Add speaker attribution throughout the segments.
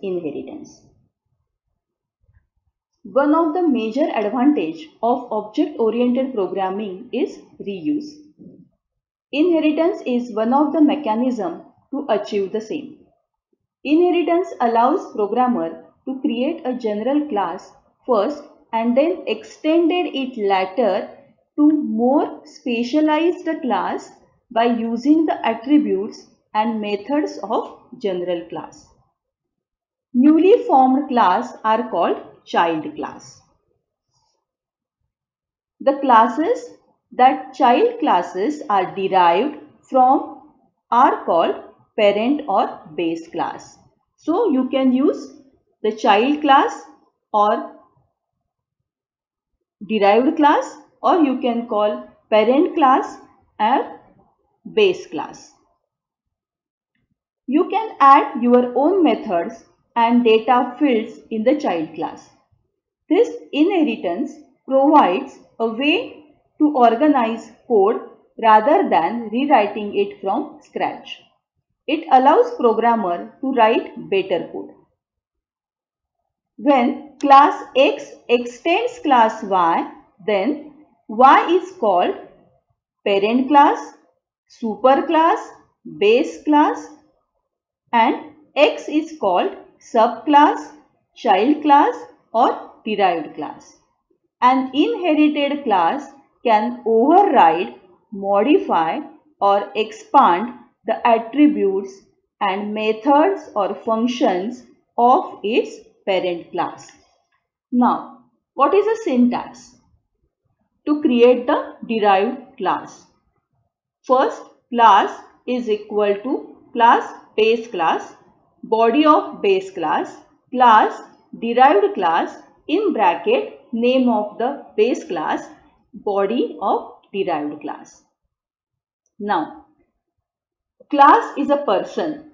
Speaker 1: inheritance. One of the major advantages of object-oriented programming is reuse. Inheritance is one of the mechanisms to achieve the same. Inheritance allows programmer to create a general class first and then extended it later to more specialized class by using the attributes and methods of general class. Newly formed class are called child class. The classes that child classes are derived from are called parent or base class. So you can use the child class or derived class, or you can call parent class or base class. You can add your own methods and data fields in the child class. This inheritance provides a way to organize code rather than rewriting it from scratch. It allows programmer to write better code. When class X extends class Y, then Y is called parent class, superclass, base class, and X is called subclass, child class, or derived class. An inherited class can override, modify, or expand the attributes and methods or functions of its parent class. Now, what is a syntax? To create the derived class. First, class is equal to class base class, body of base class, class derived class in bracket name of the base class, body of derived class. Now, class is a person.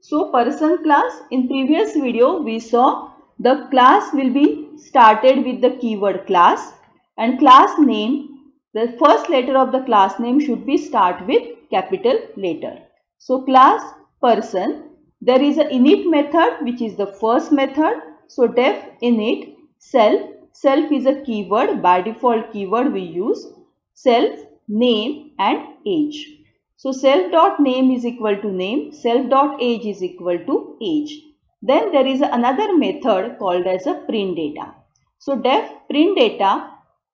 Speaker 1: So, person class, in previous video we saw the class will be started with the keyword class, and class name, the first letter of the class name should be start with capital letter. So, class person, there is a init method which is the first method. So, def init self, self is a keyword, by default keyword we use, self, name and age. So, self.name is equal to name, self.age is equal to age. Then there is another method called as a print data. So, def print data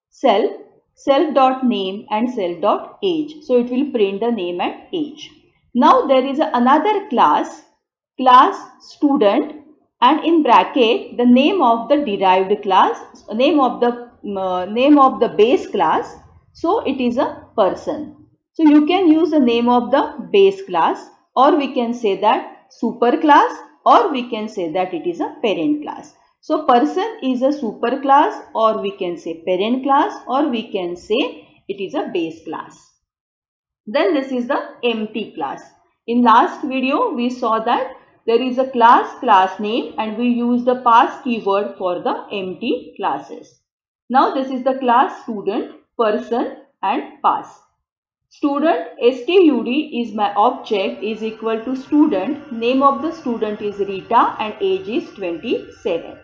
Speaker 1: self, self.name and self.age. So, it will print the name and age. Now, there is another class, class student, and in bracket the name of the derived class, name of the base class. So, it is a person. So, you can use the name of the base class, or we can say that super class, or we can say that it is a parent class. So, person is a super class, or we can say parent class, or we can say it is a base class. Then this is the empty class. In last video, we saw that there is a class name, and we use the pass keyword for the empty classes. Now, this is the class student, person and pass. Student stud is my object is equal to student. Name of the student is Rita and age is 27.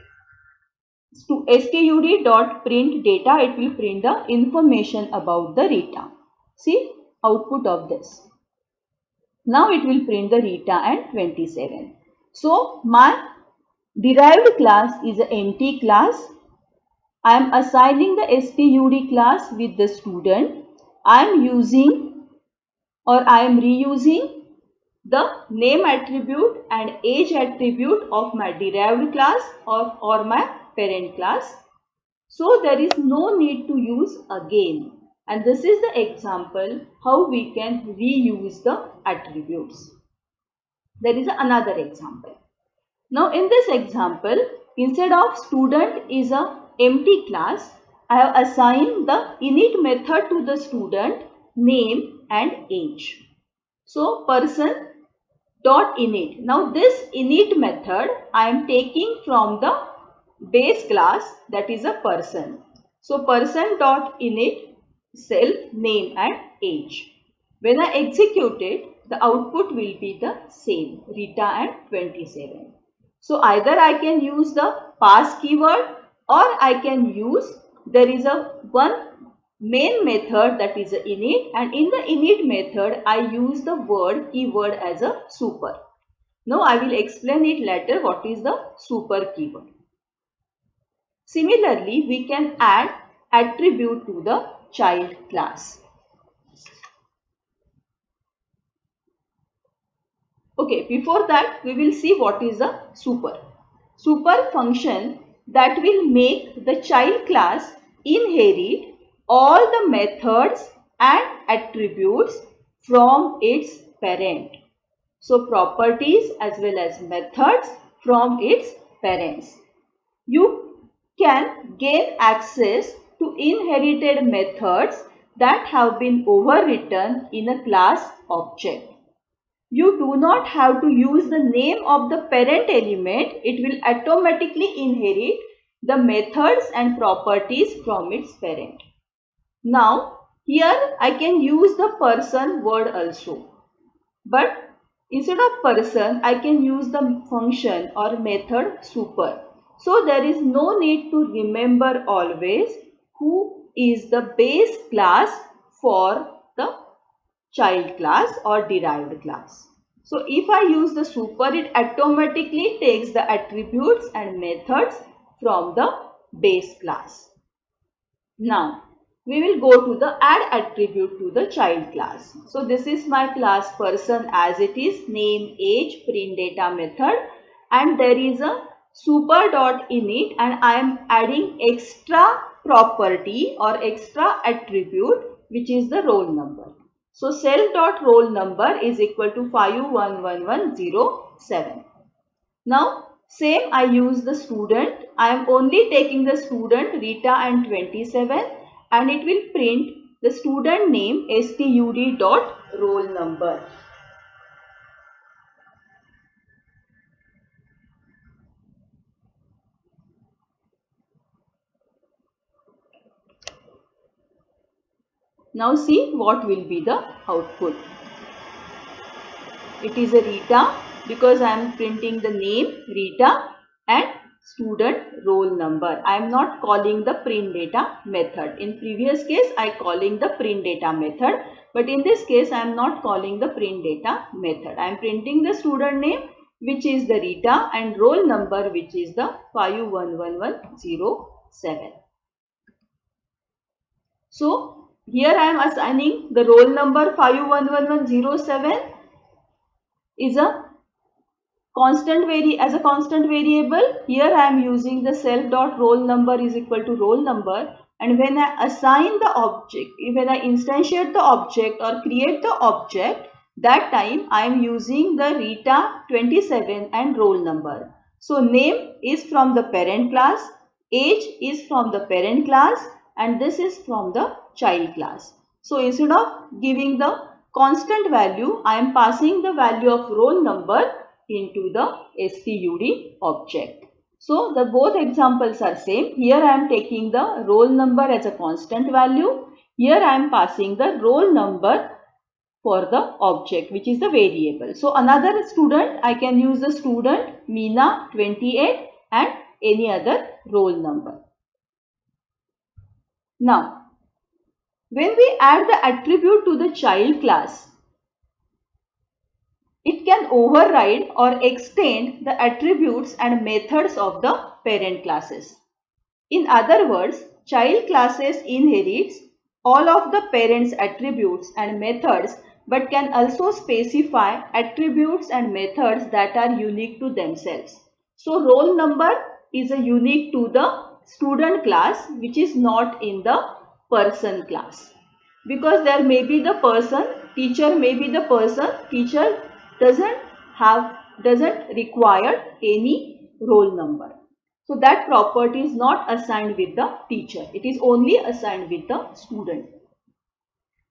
Speaker 1: Stud.print data, it will print the information about the Rita. See output of this. Now it will print the Rita and 27. So my derived class is an empty class. I am assigning the stud class with the student. I am using or I am reusing the name attribute and age attribute of my derived class or my parent class. So there is no need to use again. And this is the example how we can reuse the attributes. There is another example. Now in this example, instead of student is a empty class, I have assigned the init method to the student, name and age. So person dot init. Now this init method I am taking from the base class, that is a person. So person dot init self, name and age. When I execute it, the output will be the same, Rita and 27. So either I can use the pass keyword, or I can use, there is a one main method, that is a init, and in the init method I use the word keyword as a super. Now I will explain it later what is the super keyword. Similarly, we can add attribute to the child class. Okay, before that we will see what is a super. Super function that will make the child class inherit all the methods and attributes from its parent. So properties as well as methods from its parents. You can gain access to inherited methods that have been overwritten in a class object. You do not have to use the name of the parent element. It will automatically inherit the methods and properties from its parent. Now, here I can use the person word also. But instead of person, I can use the function or method super. So there is no need to remember always who is the base class for the child class or derived class. So if I use the super, it automatically takes the attributes and methods from the base class. Now we will go to the add attribute to the child class. So this is my class person as it is, name, age, print data method, and there is a super.init, and I am adding extra property or extra attribute which is the roll number. So self.roll number is equal to 511107. Now same I use the student. I am only taking the student Rita and 27, and it will print the student name stud.roll number. Now see what will be the output. It is a Rita because I am printing the name Rita and student roll number. I am not calling the print data method. In previous case I calling the print data method, but in this case I am not calling the print data method. I am printing the student name which is the Rita and roll number which is the 511107. So here I am assigning the roll number 511107 is a constant variable. Here I am using the self.roll number is equal to roll number, and when I assign the object, when I instantiate the object or create the object, that time I am using the Rita 27 and roll number. So name is from the parent class, age is from the parent class, and this is from the child class. So instead of giving the constant value, I am passing the value of roll number into the stud object. So the both examples are same. Here I am taking the roll number as a constant value. Here I am passing the roll number for the object which is the variable. So another student, I can use the student Meena 28 and any other roll number. Now when we add the attribute to the child class, it can override or extend the attributes and methods of the parent classes. In other words, child classes inherits all of the parents' attributes and methods, but can also specify attributes and methods that are unique to themselves. So roll number is a unique to the student class which is not in the person class, because there may be the person, teacher may be the person, teacher doesn't require any roll number. So that property is not assigned with the teacher. It is only assigned with the student.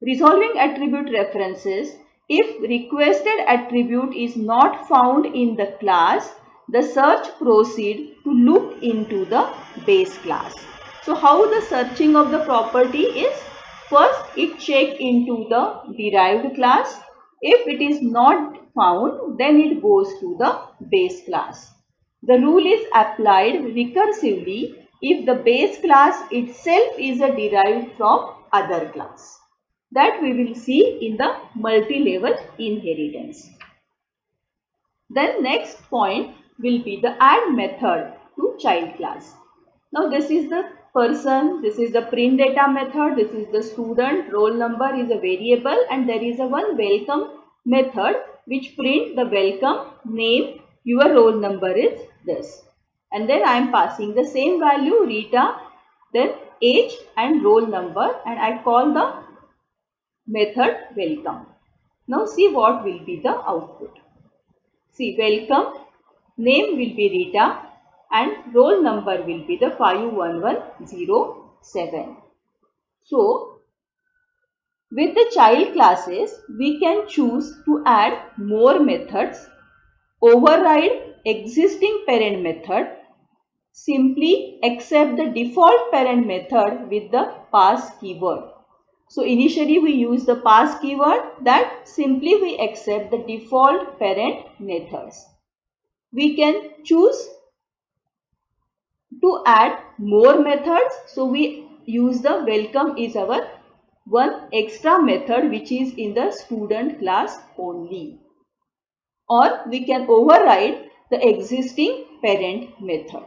Speaker 1: Resolving attribute references. If requested attribute is not found in the class, the search proceed to look into the base class. So how the searching of the property is? First it check into the derived class. If it is not found, then it goes to the base class. The rule is applied recursively if the base class itself is derived from other class. That we will see in the multi-level inheritance. Then next point will be the add method to child class. Now this is the person, this is the print data method, this is the student, roll number is a variable, and there is a one welcome method which print the welcome name, your roll number is this. And then I am passing the same value Rita, then age and roll number, and I call the method welcome. Now see what will be the output. See, welcome, name will be Rita and roll number will be the 51107. So, with the child classes, we can choose to add more methods, override existing parent method, simply accept the default parent method with the pass keyword. So initially we use the pass keyword, that simply we accept the default parent methods. We can choose to add more methods. So we use the welcome is our one extra method which is in the student class only. Or we can override the existing parent method.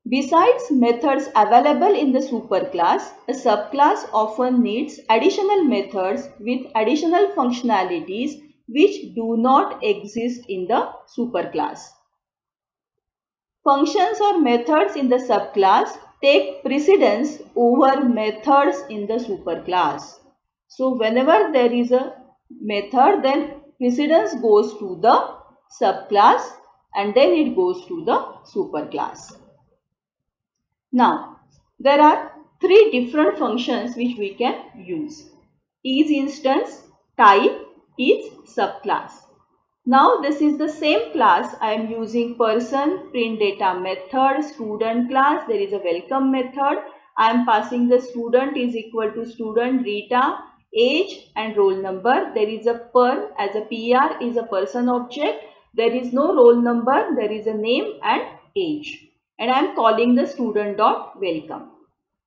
Speaker 1: Besides methods available in the superclass, a subclass often needs additional methods with additional functionalities which do not exist in the superclass. Functions or methods in the subclass take precedence over methods in the superclass. So whenever there is a method, then precedence goes to the subclass and then it goes to the superclass. Now, there are three different functions which we can use. Is instance, type, is subclass. Now, this is the same class. I am using person, print data method, student class. There is a welcome method. I am passing the student is equal to student Rita, age and roll number. There is a per as a PR is a person object. There is no roll number. There is a name and age. And I am calling the student dot welcome.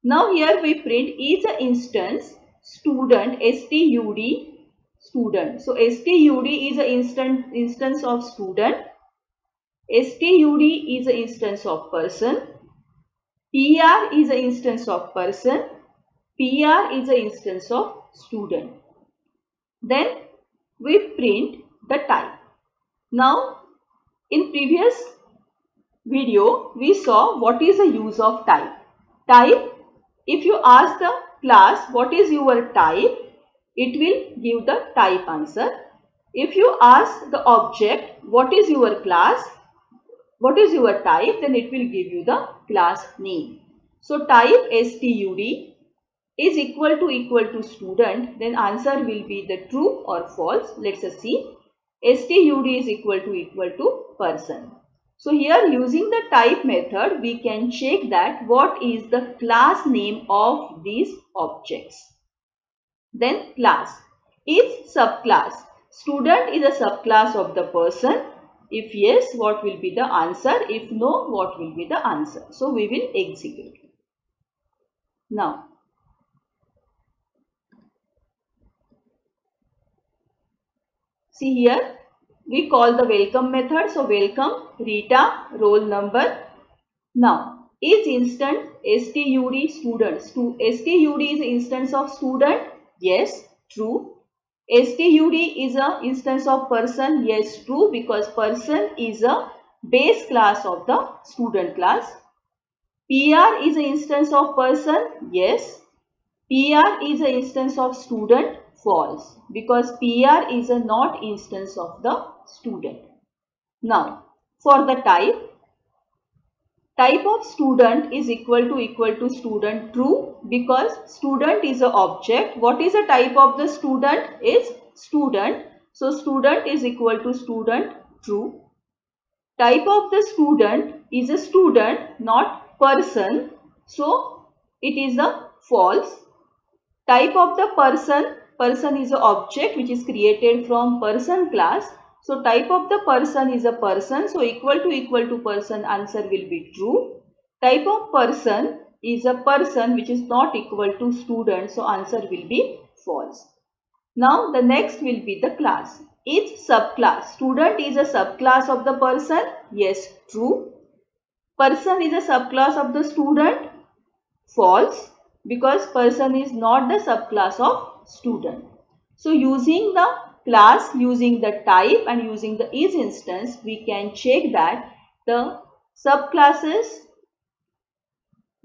Speaker 1: Now here we print is a instance student stud student. So stud is a instance of student. Stud is an instance of person. PR is an instance of person. PR is an instance of student. Then we print the type. Now in previous video we saw what is the use of type. Type, if you ask the class what is your type, it will give the type answer. If you ask the object what is your class, what is your type, then it will give you the class name. So type stud is equal to student, then answer will be the true or false. Let's see. Stud is equal to person. So here using the type method we can check that what is the class name of these objects. Then class is subclass. Student is a subclass of the person. If yes, what will be the answer? If no, what will be the answer? So we will execute. Now see here we call the welcome method. So welcome Rita, roll number. Now is instant stud student. Stud is instance of student. Yes, true. Stud is a instance of person. Yes, true, because person is a base class of the student class. PR is an instance of person. Yes. PR is an instance of student. False, because PR is a not instance of the student. Now for the type of student is equal to student. True, because student is an object. What is the type of the student? Is student. So student is equal to student. True. Type of the student is a student, not person. So it is a false. Type of the person is an object which is created from person class. So type of the person is a person. So equal to person, answer will be true. Type of person is a person which is not equal to student. So answer will be false. Now the next will be the class. Each subclass. Student is a subclass of the person. Yes, true. Person is a subclass of the student. False, because person is not the subclass of student. So using the class, using the type and using the is instance, we can check that the subclasses,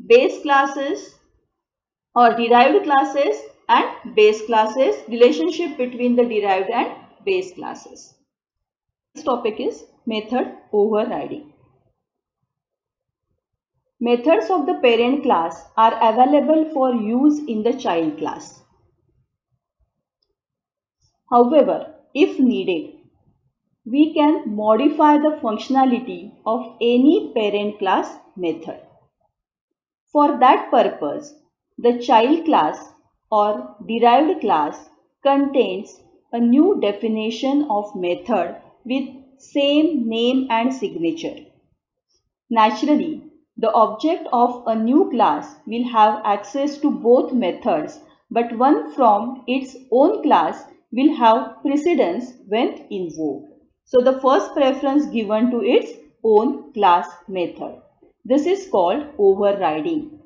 Speaker 1: base classes or derived classes and base classes, relationship between the derived and base classes. This topic is method overriding. Methods of the parent class are available for use in the child class. However, if needed, we can modify the functionality of any parent class method. For that purpose, the child class or derived class contains a new definition of method with same name and signature. Naturally, the object of a new class will have access to both methods, but one from its own class will have precedence when invoked. So the first preference given to its own class method. This is called overriding.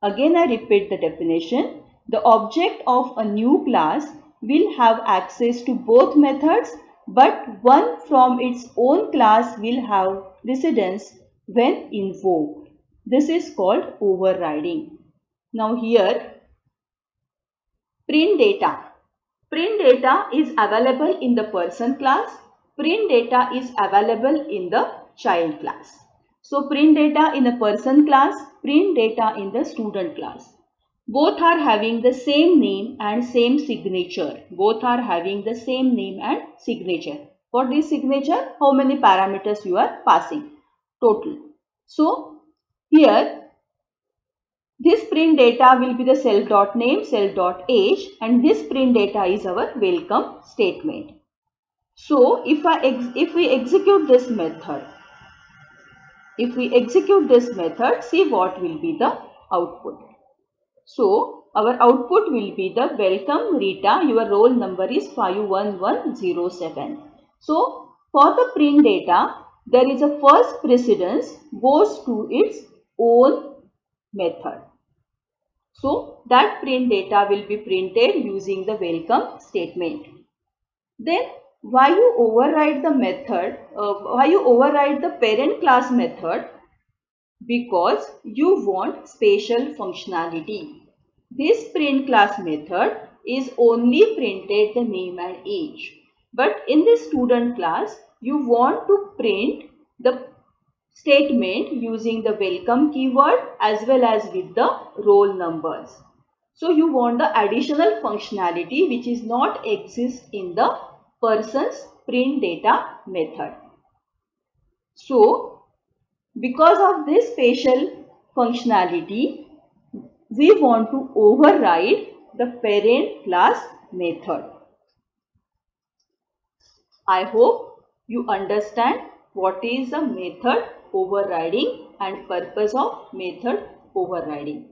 Speaker 1: Again, I repeat the definition. The object of a new class will have access to both methods, but one from its own class will have precedence when invoked. This is called overriding. Now here, print data. Print data is available in the person class. Print data is available in the child class. So print data in the person class, print data in the student class. Both are having the same name and same signature. Both are having the same name and signature. For this signature, how many parameters you are passing? Total. So here this print data will be the self.name, self.age, and this print data is our welcome statement. So if we execute this method, see what will be the output. So our output will be the welcome Rita, your roll number is 51107. So for the print data, there is a first precedence goes to its own method. So that print data will be printed using the welcome statement. Then why you override the method, why you override the parent class method? Because you want special functionality. This print class method is only printed the name and age. But in the student class, you want to print the statement using the welcome keyword as well as with the roll numbers. So you want the additional functionality which is not exist in the person's print data method. So because of this special functionality, we want to override the parent class method. I hope you understand what is a method overriding and purpose of method overriding.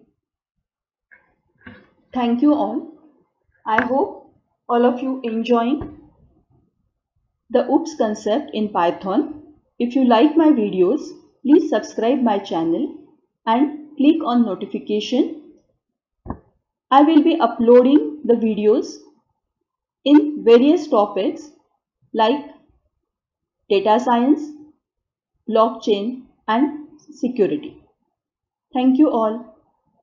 Speaker 1: Thank you all. I hope all of you enjoying the OOPS concept in Python. If you like my videos, please subscribe my channel and click on notification. I will be uploading the videos in various topics like data science, blockchain and security. Thank you all.